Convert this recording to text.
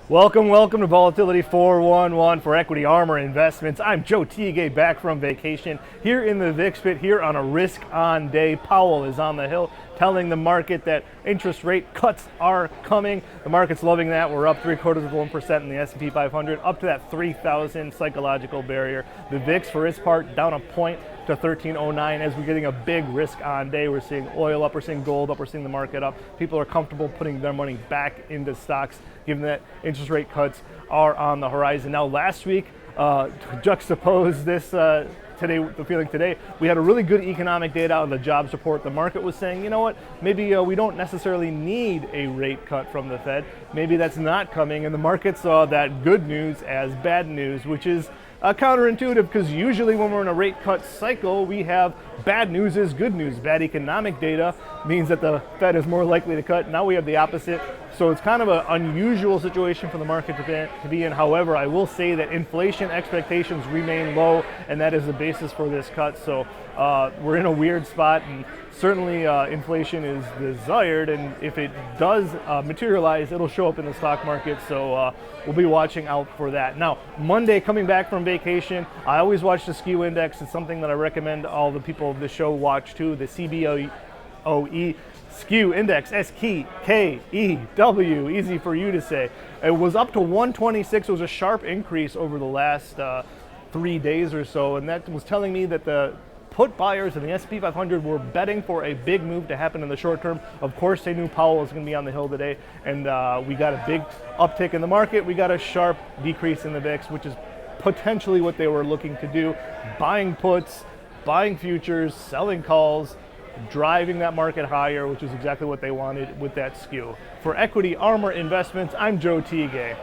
Welcome to Volatility 411 for Equity Armor Investments. I'm Joe Tigay, back from vacation here in the VIX pit here on a risk-on day. Powell is on the hill telling the market that interest rate cuts are coming. The market's loving that. We're up 0.75% in the S&P 500, up to that 3,000 psychological barrier. The VIX, for its part, down a point to 1309 as we're getting a big risk on day. We're seeing oil up, we're seeing gold up, we're seeing the market up. People are comfortable putting their money back into stocks given that interest rate cuts are on the horizon. Now last week, to juxtapose this today, the feeling today, we had a really good economic data out of the jobs report. The market was saying, you know what, maybe we don't necessarily need a rate cut from the Fed. Maybe that's not coming, and the market saw that good news as bad news, which is counterintuitive, because usually when we're in a rate cut cycle, we have bad news is good news. Bad economic data means that the Fed is more likely to cut. Now we have the opposite. So it's kind of an unusual situation for the market to be in. However, I will say that inflation expectations remain low, and that is the basis for this cut. So we're in a weird spot, and certainly inflation is desired, and if it does materialize, it'll show up in the stock market. So we'll be watching out for that. Now, Monday, coming back from vacation, I always watch the SKEW Index. It's something that I recommend all the people of the show watch too, the Cboe SKEW Index, SKEW, easy for you to say. It was up to 126. It was a sharp increase over the last 3 days or so, and that was telling me that the put buyers in the S&P 500 were betting for a big move to happen in the short term. Of course, they knew Powell was going to be on the hill today, and we got a big uptick in the market. We got a sharp decrease in the VIX, which is potentially what they were looking to do. Buying puts, buying futures, selling calls, driving that market higher, which is exactly what they wanted with that SKEW. For Equity Armor Investments, I'm Joe Tigay.